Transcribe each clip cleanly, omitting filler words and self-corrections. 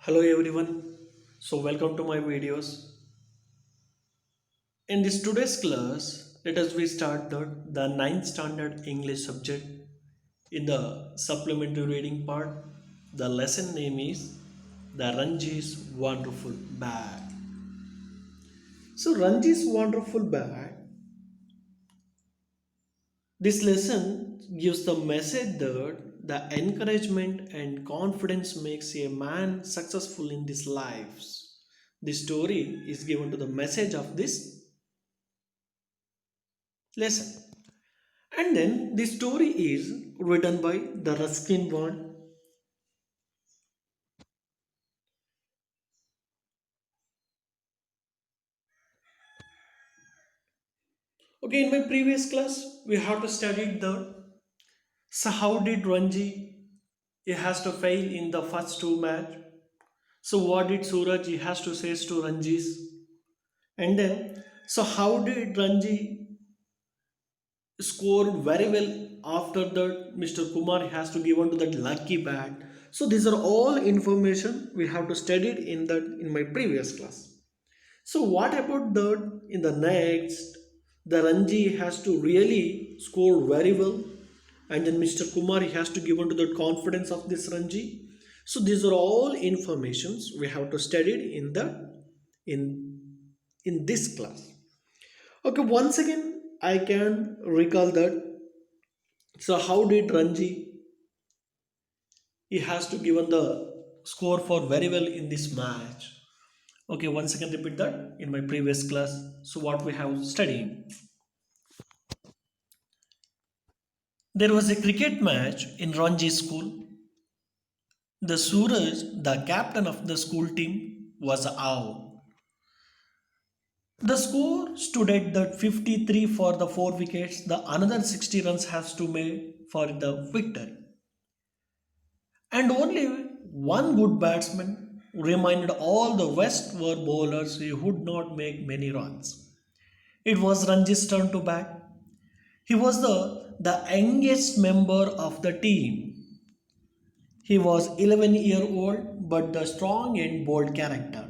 Hello everyone. So welcome to my videos. In this today's class, let us we start the ninth standard English subject in the supplementary reading part. The lesson name is the Ranji's Wonderful Bag. So Ranji's Wonderful Bag. This lesson gives the message that the encouragement and confidence makes a man successful in his lives. The story is given to the message of this lesson. And then the story is written by the Ruskin Bond. Okay, in my previous class, we have to study the so how did Ranji he has to fail in the first two match. So what did Suraj he has to say to Ranjis? And then so how did Ranji scored very well after that Mr. Kumar has to give on to that lucky bat. So these are all information we have to study it in that in my previous class. So what about that in the next the Ranji has to really score very well and then Mr. Kumar he has to give on to the confidence of this Ranji. So these are all informations we have to study it in the in in this class. Okay, once again I can recall that. So how did Ranji? He has to given the score for very well in this match. Okay, once again repeat that in my previous class. So what we have studied. There was a cricket match in Ranji school. The Suraj, the captain of the school team, was out. The score stood at the 53 for the 4 wickets. The another 60 runs has to make for the victory. And only one good batsman remained. All the rest were bowlers who would not make many runs. It was Ranji's turn to bat. He was the youngest member of the team. He was 11-year-old but the strong and bold character.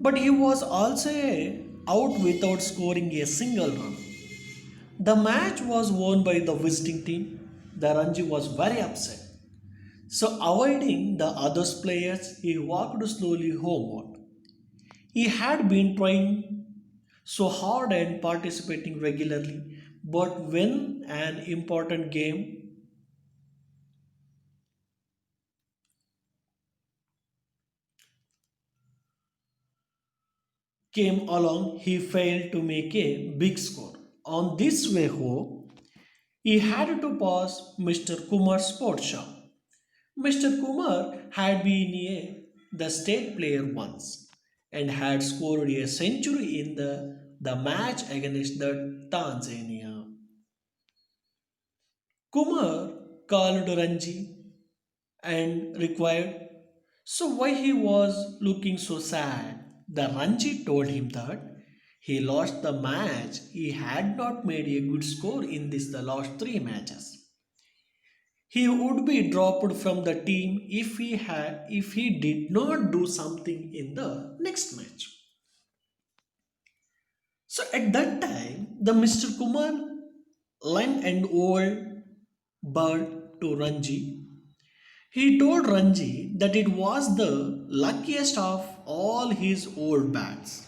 But he was also out without scoring a single run. The match was won by the visiting team. The Ranji was very upset. So, avoiding the other players, he walked slowly homeward. He had been trying so hard and participating regularly, but when an important game came along, he failed to make a big score. On this way home, he had to pass Mr. Kumar's sports shop. Mr. Kumar had been the state player once and had scored a century in the match against the Tanzania. Kumar called Ranji and required so why he was looking so sad. The Ranji told him that he lost the match. He had not made a good score in this the last three matches. He would be dropped from the team if he did not do something in the next match. So at that time, the Mr. Kumar lent an old bird to Ranji. He told Ranji that it was the luckiest of all his old bats.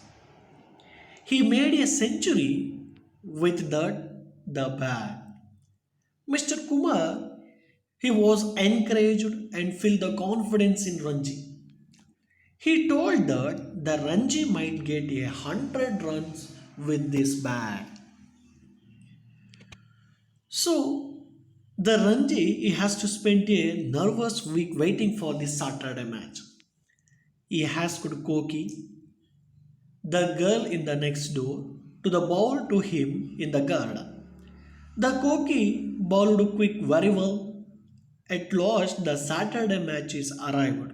He made a century with the bat. Mr. Kumar he was encouraged and filled the confidence in Ranji. He told that the Ranji might get 100 runs with this bat. So the Ranji he has to spend a nervous week waiting for this Saturday match. He asked Koki, the girl in the next door, to the bowl to him in the garden. The Koki bowled quick very well. At last the Saturday match is arrived.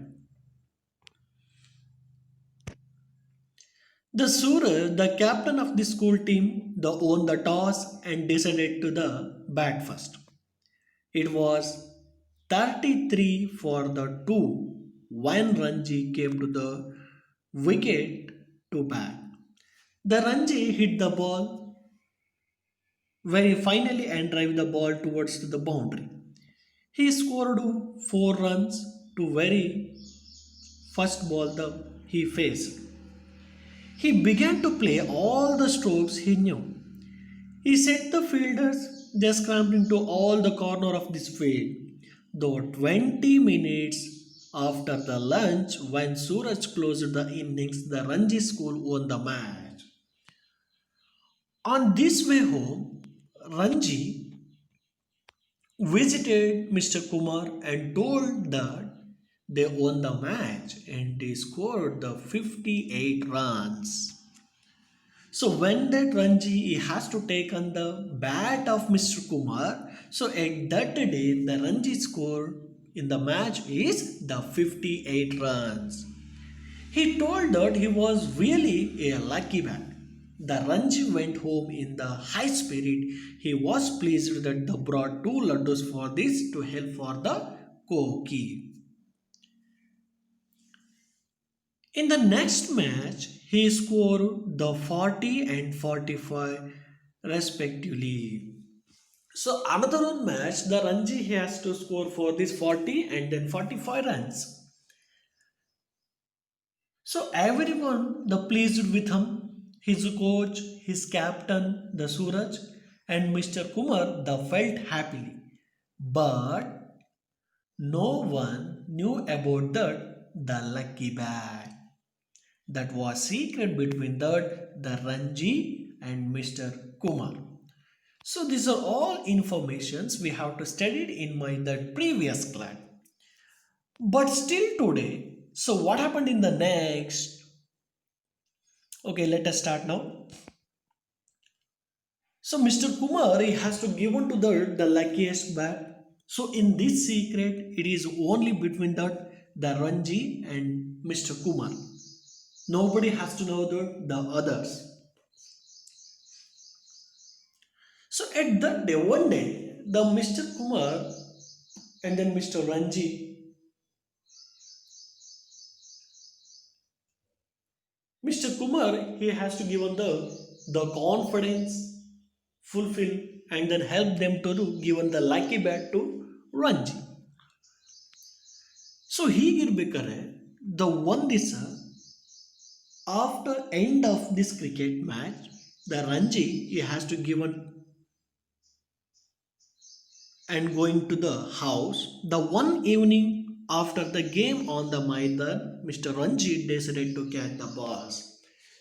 The Suraj, the captain of the school team, won the toss and decided to the bat first. It was 33 for the 2. when Ranji came to the wicket to bat. The Ranji hit the ball very finally and drive the ball towards the boundary. He scored 4 runs to very first ball he faced. He began to play all the strokes he knew. He set the fielders, they scrambled into all the corner of this field. Though 20 minutes after the lunch, when Suraj closed the innings, the Ranji school won the match. On this way home, Ranji visited Mr. Kumar and told that they won the match and they scored the 58 runs. So when that Ranji he has to take on the bat of Mr. Kumar, so at that day the Ranji score in the match is the 58 runs. He told that he was really a lucky man. The Ranji went home in the high spirit. He was pleased that they brought 2 laddus for this to help for the Koki. In the next match, he scored the 40 and 45 respectively. So another one match, the Ranji he has to score for this 40 and then 45 runs. So everyone the pleased with him, his coach, his captain, the Suraj, and Mr. Kumar the felt happily. But no one knew about that the lucky bag. That was secret between the Ranji and Mr. Kumar. So these are all informations we have to study in my that previous class. But still today, so what happened in the next? Okay, let us start now. So Mr. Kumar he has to give on to the luckiest bat. So in this secret, it is only between the Ranji and Mr. Kumar. Nobody has to know the others. So at that day, one day, the Mr. Kumar and then Mr. Ranji, Mr. Kumar, he has to give on the confidence, fulfill, and then help them to do given the lucky bat to Ranji. So ಹೀಗಿರ್ಬೇಕಾದ್ರೆ the one ದಿವಸ after end of this cricket match, the Ranji he has to give on and going to the house. The one evening after the game on the Maidan, Mr. Ranji decided to catch the bus.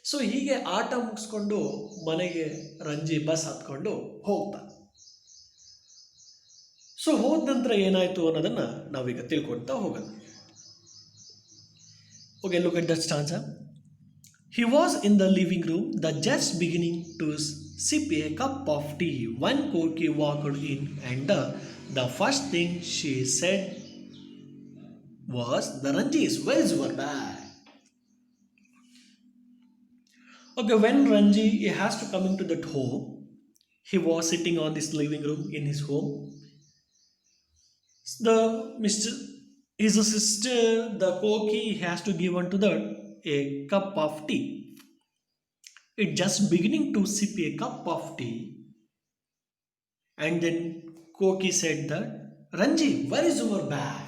So ಹೀಗೆ ಆಟ ಮುಗಿಸ್ಕೊಂಡು ಮನೆಗೆ Ranji bus ಹತ್ಕೊಂಡು ಹೋಗ್ತಾನೆ. So ಹೋದ ನಂತರ ಏನಾಯ್ತು ಅನ್ನೋದನ್ನ ನಾವೀಗ ತಿಳ್ಕೊಳ್ತಾ ಹೋಗೋಣ. Okay, look at that stanza. He was in the living room, just beginning to sip a cup of tea when Koki walked in, and the first thing she said was, "The Ranji is where's your bag?" Okay, when Ranji he has to come into that home, he was sitting on this living room in his home. The Mr. His sister, the Koki, has to give unto that a cup of tea. It just beginning to sip a cup of tea, and then Koki said that, "Ranji, where is your bag?"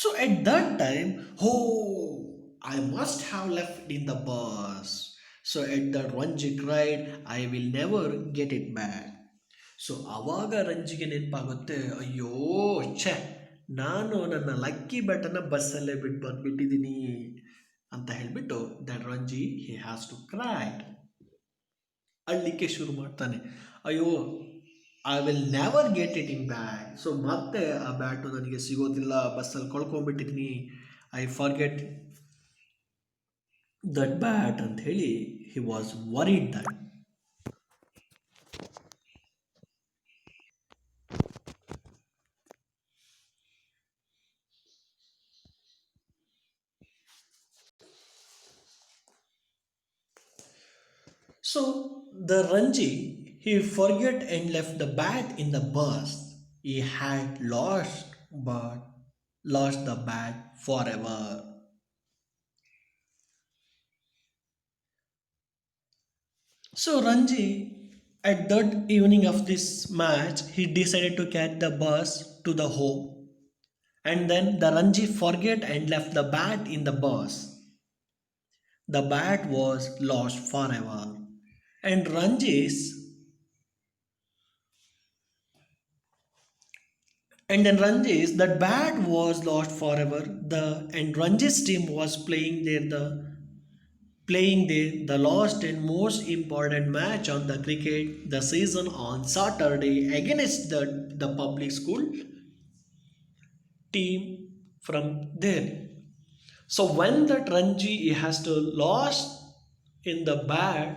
So at that time, oh, I must have left in the bus. So at that Ranji cried, I will never get it back. So ಆವಾಗ ರಂಜಿಗೆ ನೆನಪಾಗುತ್ತೆ, ಅಯ್ಯೋ ಛೆ, ನಾನು ನನ್ನ lucky ಬ್ಯಾಟನ್ನು ಬಸ್ಸಲ್ಲೇ ಬಿಟ್ಟು ಬಂದ್ಬಿಟ್ಟಿದ್ದೀನಿ ಅಂತ ಹೇಳಿಬಿಟ್ಟು that Ranji he has to cry, ಅಳ್ಲಿಕ್ಕೆ ಶುರು ಮಾಡ್ತಾನೆ. ಅಯ್ಯೋ, I will never get it in bag. So ಮತ್ತೆ ಆ ಬ್ಯಾಟು ನನಗೆ ಸಿಗೋದಿಲ್ಲ, ಬಸ್ಸಲ್ಲಿ ಕಳ್ಕೊಂಡ್ಬಿಟ್ಟಿದ್ದೀನಿ, ಐ ಫಾರ್ಗೆಟ್ ದಟ್ ಬ್ಯಾಟ್ ಅಂತ ಹೇಳಿ he was worried that. So the Ranji, he forgot and left the bat in the bus. He had lost, but lost the bat forever. So Ranji, at that evening of this match, he decided to catch the bus to the home. And then the Ranji forget and left the bat in the bus. The bat was lost forever. And Ranji's that bat was lost forever. Ranji's team was playing the last and most important match on the cricket the season on Saturday against the public school team from there. So when that Ranji he has to lost in the bat,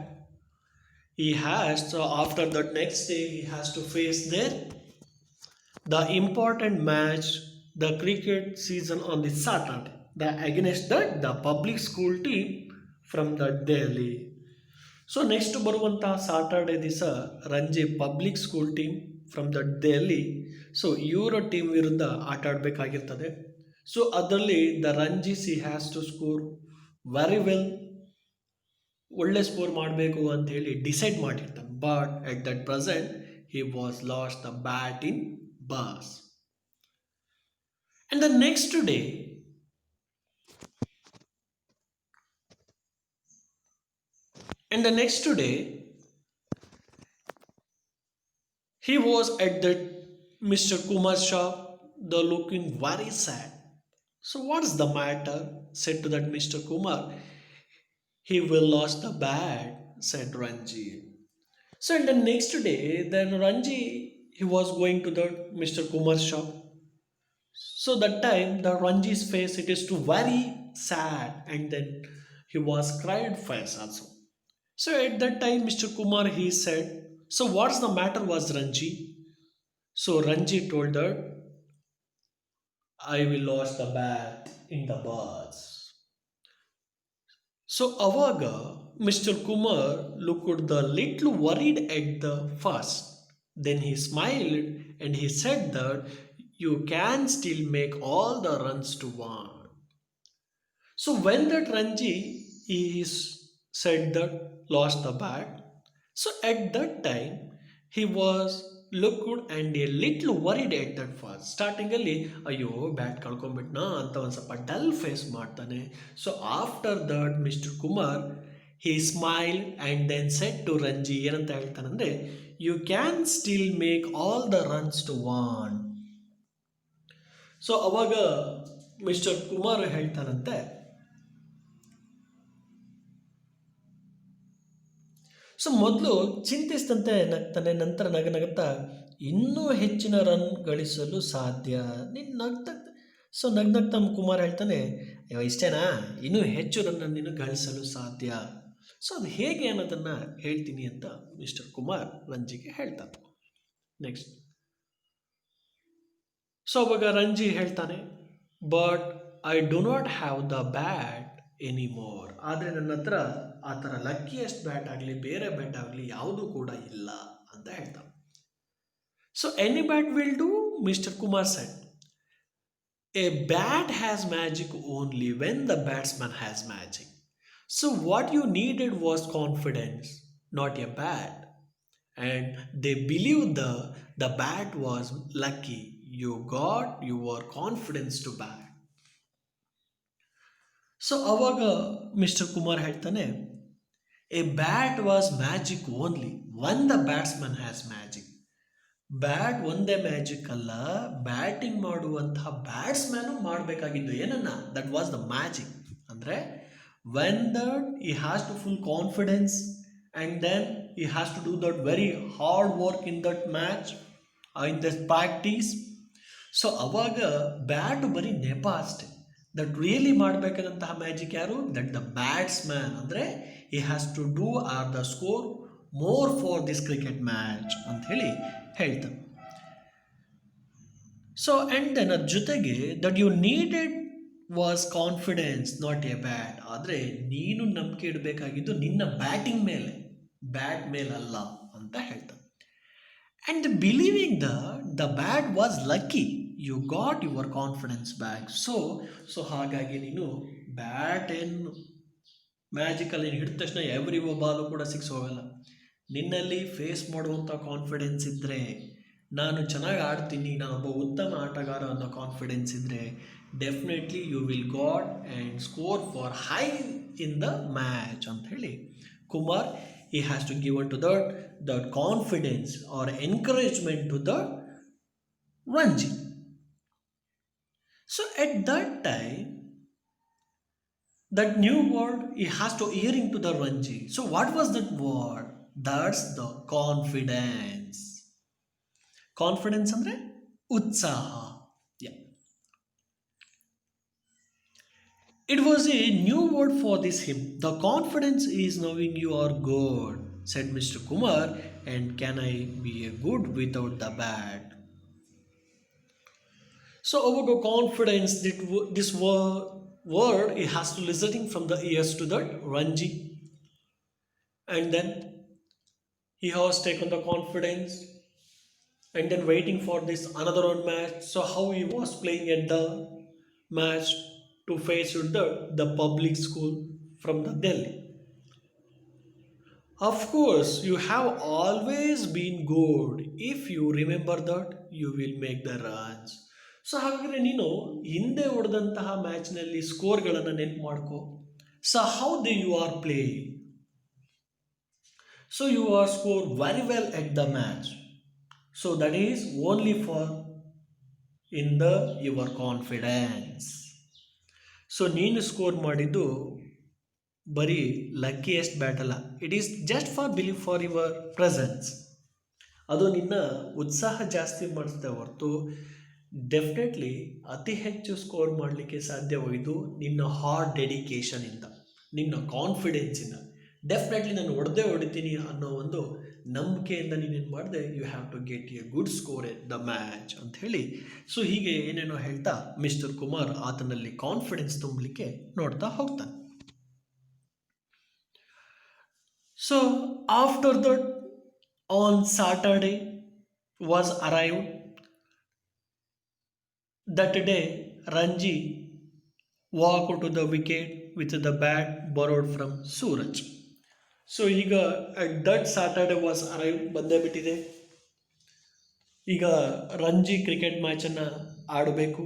he has so after that next day he has to face the important match, the cricket season on the Saturday, against the public school team from the Delhi. So next ಬರುವಂಥ Saturday ದಿವಸ Ranji public school team from the Delhi so ಇವರ team ವಿರುದ್ಧ ಆಟ ಆಡಬೇಕಾಗಿರ್ತದೆ. So ಅದರಲ್ಲಿ the Ranji see has to score very well, ಒಳ್ಳೆ score ಮಾಡಬೇಕು ಅಂತ ಹೇಳಿ ಡಿಸೈಡ್ ಮಾಡಿರ್ತಾನೆ. But at that present he was lost the bat in bus. And the next day, and the next day, he was at that Mr. Kumar's shop, the looking very sad. So what's the matter? Said to that Mr. Kumar. He will lost the bat, said Ranji. So in the next day, then Ranji he was going to the Mr. Kumar's shop. So that time the Ranji's face it is too very sad and then he was cried face also. So at that time Mr. Kumar he said, so what's the matter was Ranji? So Ranji told that I will lost the bat in the bus. So Avaga Mr. Kumar looked the little worried at the first. Then he smiled and he said that you can still make all the runs to one. So when that Ranji is said that lost the bat, so at that time he was looked and a little worried at that first. Starting ಅಲ್ಲಿ ಅಯ್ಯೋ bat ಕಳ್ಕೊಂಡ್ಬಿಟ್ನಾ ಅಂತ ಒಂದು ಸ್ವಲ್ಪ dull face ಮಾಡ್ತಾನೆ. So after that mister Kumar he smiled and then said to Ranji ಏನಂತ ಹೇಳ್ತಾನಂದ್ರೆ you can still make all the runs to won. So ಅವಾಗ mister Kumar ಹೇಳ್ತಾನಂತೆ ಸೊ ಮೊದಲು ಚಿಂತಿಸಿದಂತೆ ನಗ್ತಾನೆ, ನಂತರ ನಗನಗುತ್ತಾ ಇನ್ನೂ ಹೆಚ್ಚಿನ ರನ್ ಗಳಿಸಲು ಸಾಧ್ಯ. ನೀನು ನಗ್ನಗ್ತಾ ಕುಮಾರ್ ಹೇಳ್ತಾನೆ ಅಯ್ಯೋ ಇಷ್ಟೇನಾ, ಇನ್ನೂ ಹೆಚ್ಚು ರನ್ ನೀನು ಗಳಿಸಲು ಸಾಧ್ಯ. ಸೊ ಅದು ಹೇಗೆ ಅನ್ನೋದನ್ನು ಹೇಳ್ತೀನಿ ಅಂತ ಮಿಸ್ಟರ್ ಕುಮಾರ್ ರಂಜಿಗೆ ಹೇಳ್ತಾನೆ. ನೆಕ್ಸ್ಟ್ ಸೊ ಅವಾಗ ರಂಜಿ ಹೇಳ್ತಾನೆ but I do not have the bat anymore. ಆದರೆ ನನ್ನ ಹತ್ರ ಆ ಥರ ಲಕ್ಕಿಯೆಸ್ಟ್ ಬ್ಯಾಟ್ ಆಗಲಿ ಬೇರೆ ಬ್ಯಾಟ್ ಆಗಲಿ ಯಾವುದೂ ಕೂಡ ಇಲ್ಲ ಅಂತ ಹೇಳ್ತಾನೆ. So any bat will do mister Kumar said. A bat has magic only when the batsman has magic. So what you needed was confidence, not a bat. And they believed the bat was lucky. You got your confidence to bat. So ಅವಾಗ mister Kumar ಹೇಳ್ತಾನೆ a bat was magic only on the batsman has magic. Bat ಒಂದೇ magic ಅಲ್ಲ, batting ಮಾಡುವಂತಹ batsman ಮಾಡಬೇಕಾಗಿದ್ದು ಏನನ್ನ, that was the magic. ಅಂದರೆ when that he has to full confidence and then he has to do that very hard work in that match, in this practice. So ಅವಾಗ ಬ್ಯಾಟ್ ಬರೀ ನೆಪ ಅಷ್ಟೆ. ದಟ್ ರಿಯಲಿ ಮಾಡಬೇಕಾದಂತಹ magic ಯಾರು, that the batsman. ಅಂದರೆ he has to do or the score more for this cricket match ಅಂತ ಹೇಳಿ ಹೇಳ್ತಾನೆ. ಸೊ ಆ್ಯಂಡ್ ದೆನ್ ಅದ್ರ ಜೊತೆಗೆ that you needed was confidence not a bat. ಆದರೆ ನೀನು ನಂಬಿಕೆ ಇಡಬೇಕಾಗಿದ್ದು ನಿನ್ನ ಬ್ಯಾಟಿಂಗ್ ಮೇಲೆ, ಬ್ಯಾಟ್ ಮೇಲಲ್ಲ ಅಂತ ಹೇಳ್ತಾನೆ. And believing the bat was lucky. You got your confidence back. So ಹಾಗಾಗಿ ನೀನು ಬ್ಯಾಟ್ ಏನು ಮ್ಯಾಜಿಕಲ್ಲಿ ಹಿಡಿದ ತಕ್ಷಣ ಎವ್ರಿ ಬಾಲು ಕೂಡ ಸಿಕ್ಸ್ ಹೋಗಲ್ಲ. ನಿನ್ನಲ್ಲಿ ಫೇಸ್ ಮಾಡುವಂಥ ಕಾನ್ಫಿಡೆನ್ಸ್ ಇದ್ದರೆ, ನಾನು ಚೆನ್ನಾಗಿ ಆಡ್ತೀನಿ, ನಾನೊಬ್ಬ ಉತ್ತಮ ಆಟಗಾರ ಅನ್ನೋ ಕಾನ್ಫಿಡೆನ್ಸ್ ಇದ್ದರೆ, definitely you will got and score for high in the match ಅಂತ ಹೇಳಿ Kumar he has to give to that confidence or encouragement to the Ranji. So at that time, that new word he has to hearing to the Ranji. So what was that word? That's the confidence. Confidence andre utsaha. Yeah. It was a new word for this hymn. The confidence is knowing you are good, said Mr. Kumar, and can I be a good without the bad? So about the confidence, this word it has to listening from the ears to that Ranji, and then he has taken the confidence, and then waiting for this another one match. So how he was playing at the match to face the public school from the Delhi. Of course, you have always been good. If you remember that, you will make the runs. So ಹಾಗಾದರೆ ನೀನು ಹಿಂದೆ ಹೊಡೆದಂತಹ ಮ್ಯಾಚ್ನಲ್ಲಿ ಸ್ಕೋರ್ಗಳನ್ನು ನೆನ್ಪು ಮಾಡ್ಕೋ. So how they you are play. So you are score very well at the match. So that is only for in the your confidence. So ನೀನು score ಮಾಡಿದ್ದು ಬರೀ ಲಕ್ಕಿಯೆಸ್ಟ್ ಬ್ಯಾಟ್ ಅಲ್ಲ, it is just for believe for your presence. ಅದು ನಿನ್ನ ಉತ್ಸಾಹ ಜಾಸ್ತಿ ಮಾಡಿಸುತ್ತೆ ಹೊರತು definitely ಅತಿ ಹೆಚ್ಚು ಸ್ಕೋರ್ ಮಾಡಲಿಕ್ಕೆ ಸಾಧ್ಯವಾಯಿತು ನಿನ್ನ ಹಾರ್ಡ್ ಡೆಡಿಕೇಶನಿಂದ, ನಿನ್ನ ಕಾನ್ಫಿಡೆನ್ಸಿಂದ. ಡೆಫಿನೆಟ್ಲಿ ನಾನು ಹೊಡಿತೀನಿ ಅನ್ನೋ ಒಂದು ನಂಬಿಕೆಯಿಂದ ನೀನೇನು ಮಾಡಿದೆ, you have to get a good score at the match ಅಂತ ಹೇಳಿ. ಸೊ ಹೀಗೆ ಏನೇನೋ ಹೇಳ್ತಾ ಮಿಸ್ಟರ್ ಕುಮಾರ್ ಆತನಲ್ಲಿ ಕಾನ್ಫಿಡೆನ್ಸ್ ತುಂಬಲಿಕ್ಕೆ ನೋಡ್ತಾ ಹೋಗ್ತಾನೆ. So after that, on Saturday was arrived. That day, Ranji walked to the wicket with the bat borrowed from Suraj. So ಈಗ that Saturday was arrived, ಬಂದೇ ಬಿಟ್ಟಿದೆ. ಈಗ ರಂಜಿ ಕ್ರಿಕೆಟ್ ಮ್ಯಾಚನ್ನು ಆಡಬೇಕು.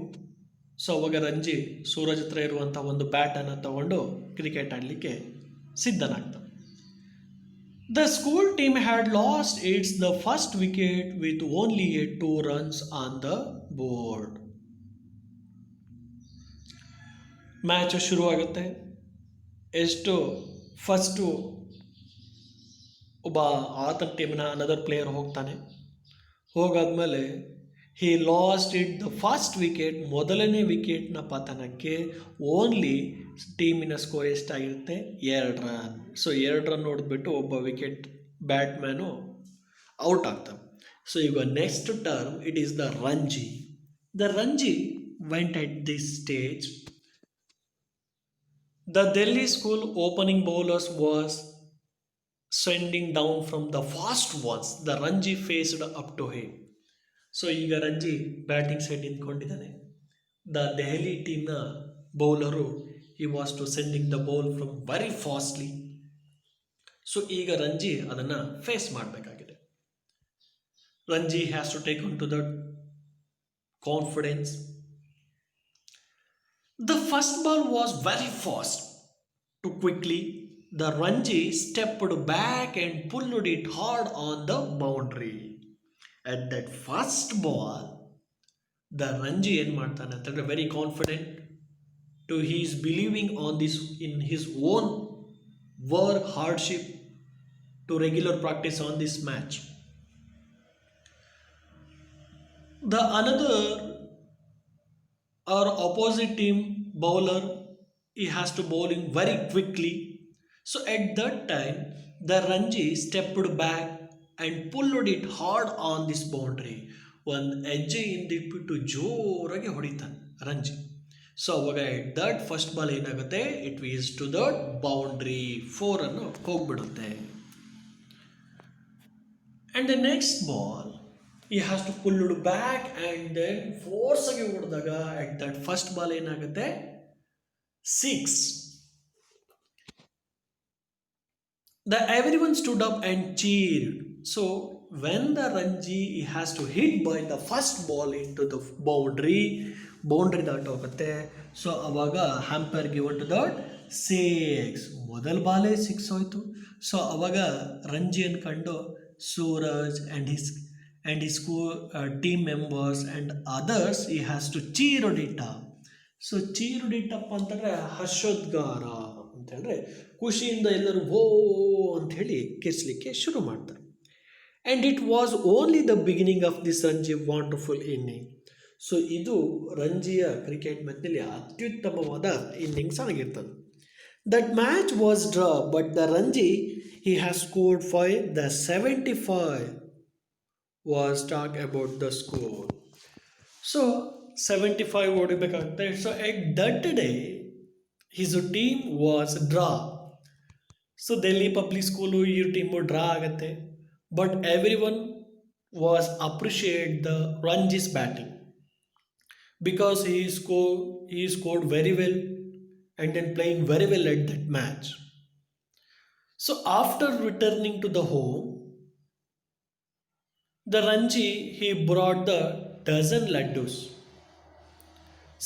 ಸೊ ಅವಾಗ ರಂಜಿ ಸೂರಜ್ ಹತ್ರ ಇರುವಂಥ ಒಂದು ಬ್ಯಾಟನ್ನು ತಗೊಂಡು ಕ್ರಿಕೆಟ್ ಆಡಲಿಕ್ಕೆ ಸಿದ್ಧನಾಗ್ತಾನೆ. The school team had lost the first wicket with only 2 runs on the board. Match ಶುರುವಾಗುತ್ತೆ. ಎಷ್ಟು ಫಸ್ಟು ಒಬ್ಬ ಆತನ ಟೀಮ್ನ ಅನದರ್ ಪ್ಲೇಯರ್ ಹೋಗ್ತಾನೆ. ಹೋಗಾದ್ಮೇಲೆ he lost the first wicket, ಮೊದಲನೇ ವಿಕೆಟ್ನ ಪತನಕ್ಕೆ ಓನ್ಲಿ ಟೀಮಿನ ಸ್ಕೋರ್ ಎಷ್ಟಾಗಿರುತ್ತೆ, 2 ರನ್. ಸೊ 2 ರನ್ ನೋಡಿಬಿಟ್ಟು ಒಬ್ಬ ವಿಕೆಟ್ ಬ್ಯಾಟ್ಮ್ಯಾನು ಔಟ್ ಆಗ್ತಾನೆ. ಸೊ ಈಗ next term it is the Ranji. The Ranji went at this stage. The Delhi school opening bowlers was sending down from the fast ones. The Ranji faced up to him. So ಈಗ Ranji batting side ನಿಂತ್ಕೊಂಡಿದ್ದಾನೆ. The Delhi ಟೀಮ್ನ bowler he was to sending the bowl from very fastly. So ಈಗ ರಂಜಿ ಅದನ್ನು face ಮಾಡಬೇಕಾಗಿದೆ. Ranji has to take on to the confidence. The first ball was very fast. To quickly the Ranji stepped back and pulled it hard on the boundary. At that first ball, the Ranji ಏನು ಮಾಡ್ತಾನೆ ಅಂತಂದರೆ very confident to he is believing on this in his own work hardship to regular practice on this match. The another or opposite team bowler he has to bowling very quickly. So at that time, the Ranji stepped back and pulled it hard on this boundary. ಒಂದು ಹೆಜ್ಜೆ ಹಿಂದಿಟ್ಬಿಟ್ಟು ಜೋರಾಗಿ ಹೊಡಿತಾನೆ Ranji. So ಅವಾಗ that first ball ಏನಾಗುತ್ತೆ, it is to the boundary, 4 ಅನ್ನು ಹೋಗ್ಬಿಡುತ್ತೆ. And the next ball he has to pull it back and then force ಆಗಿ ಹೊಡೆದಾಗ at that first ball ಏನಾಗುತ್ತೆ 6. The everyone stood up and cheered. So when the Ranji he has to hit by the first ball into the boundary that ಹೋಗುತ್ತೆ. So ಅವಾಗ hamper given to that 6. ಮೊದಲ ಬಾಲೇ 6 ಹೋಯ್ತು. So ಅವಾಗ ರಂಜಿ ಅನ್ಕೊಂಡು Suraj and his team members and others he has to cheer it up. So ಚೀರುಡಿಟ್ಟಪ್ಪ ಅಂತಂದರೆ ಹರ್ಷೋದ್ಗಾರ ಅಂತ ಹೇಳಿದ್ರೆ ಖುಷಿಯಿಂದ ಎಲ್ಲರೂ ಓ ಅಂತ ಹೇಳಿ ಕಿರ್ಸ್ಲಿಕ್ಕೆ ಶುರು ಮಾಡ್ತಾರೆ. And it was only the beginning of this Ranji wonderful inning. So ಇದು ರಂಜಿಯ ಕ್ರಿಕೆಟ್ ಮ್ಯಾಚ್ನಲ್ಲಿ ಅತ್ಯುತ್ತಮವಾದ ಇನ್ನಿಂಗ್ಸ್ ಆಗಿರ್ತದೆ. That match was draw but the Ranji he has scored 5. The 75 was talk about the score. So 75 ಹೊಡಿಬೇಕಾಗುತ್ತೆ. So at that day his team was draw. So Delhi public school ಈ team draw ಆಗುತ್ತೆ. But every one was appreciate the Ranji's batting because he scored very well and then playing very well at that match. So after returning to the home, the Ranji he brought the dozen laddus.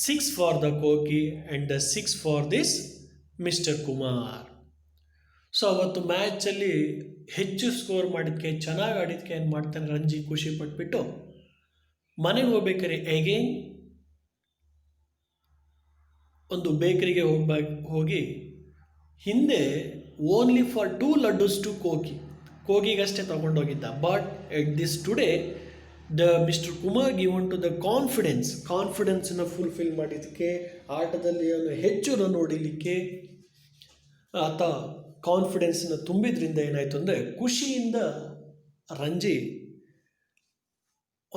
6 for the Koki and the 6 for this Mr. Kumar. So ಅವತ್ತು ಮ್ಯಾಚಲ್ಲಿ ಹೆಚ್ಚು score ಮಾಡಿದ್ದಕ್ಕೆ ಚೆನ್ನಾಗಿ ಆಡಿದ್ದಕ್ಕೆ ಏನು ಮಾಡ್ತಾನೆ ರಂಜಿ ಖುಷಿ ಪಟ್ಬಿಟ್ಟು ಮನೆಗೆ ಹೋಗ್ಬೇಕಾದ್ರೆ again ಒಂದು ಬೇಕರಿಗೆ ಹೋಗಿ ಹಿಂದೆ ಓನ್ಲಿ ಫಾರ್ 2 ಲಡ್ಡೂಸ್ ಟು ಕೋಗಿಗಷ್ಟೇ ತಗೊಂಡೋಗಿದ್ದ. But at this today the mister Kumar given to the ಕಾನ್ಫಿಡೆನ್ಸನ್ನು ಫುಲ್ಫಿಲ್ ಮಾಡಿದ್ದಕ್ಕೆ ಆಟದಲ್ಲಿ ಹೆಚ್ಚು ರನ್ ಹೊಡಿಲಿಕ್ಕೆ ಆತ ಕಾನ್ಫಿಡೆನ್ಸನ್ನು ತುಂಬಿದ್ರಿಂದ ಏನಾಯಿತು ಅಂದರೆ ಖುಷಿಯಿಂದ ರಂಜಿ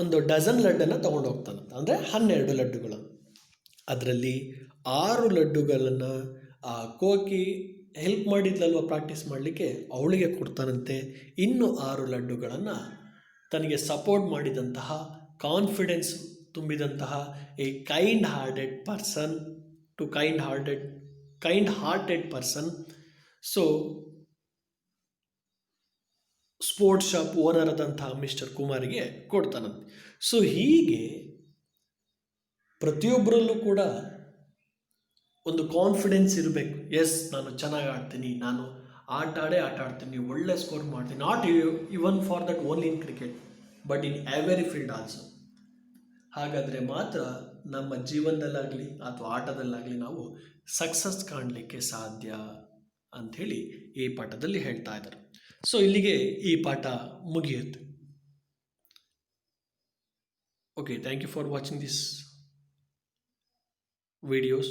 ಒಂದು ಡಜನ್ ಲಡ್ಡನ್ನು ತೊಗೊಂಡು ಹೋಗ್ತಾನಂತ, ಅಂದರೆ 12 ಲಡ್ಡುಗಳು. ಅದರಲ್ಲಿ 6 ಲಡ್ಡುಗಳನ್ನು ಆ ಕೋಕಿ ಹೆಲ್ಪ್ ಮಾಡಿದ್ಲಲ್ವ ಪ್ರಾಕ್ಟೀಸ್ ಮಾಡಲಿಕ್ಕೆ, ಅವಳಿಗೆ ಕೊಡ್ತಾನಂತೆ. ಇನ್ನು 6 ಲಡ್ಡುಗಳನ್ನು ತನಗೆ ಸಪೋರ್ಟ್ ಮಾಡಿದಂತಹ, ಕಾನ್ಫಿಡೆನ್ಸ್ ತುಂಬಿದಂತಹ a kind hearted person. So sports shop owner ಆದಂತಹ ಮಿಸ್ಟರ್ ಕುಮಾರಿಗೆ ಕೊಡ್ತಾನಂತೆ. ಸೊ ಹೀಗೆ ಪ್ರತಿಯೊಬ್ಬರಲ್ಲೂ ಕೂಡ ಒಂದು ಕಾನ್ಫಿಡೆನ್ಸ್ ಇರಬೇಕು. ಎಸ್, ನಾನು ಚೆನ್ನಾಗಿ ಆಡ್ತೀನಿ, ನಾನು ಆಟ ಆಡ್ತೀನಿ, ಒಳ್ಳೆ ಸ್ಕೋರ್ ಮಾಡ್ತೀನಿ. Not even for that only in cricket but in every field also. ಹಾಗಾದರೆ ಮಾತ್ರ ನಮ್ಮ ಜೀವನದಲ್ಲಾಗಲಿ ಅಥವಾ ಆಟದಲ್ಲಾಗಲಿ ನಾವು ಸಕ್ಸಸ್ ಕಾಣಲಿಕ್ಕೆ ಸಾಧ್ಯ ಅಂಥೇಳಿ ಈ ಪಾಠದಲ್ಲಿ ಹೇಳ್ತಾ ಇದ್ದಾರೆ. ಸೊ ಇಲ್ಲಿಗೆ ಈ ಪಾಠ ಮುಗಿಯುತ್ತೆ. Okay, thank you for watching this videos.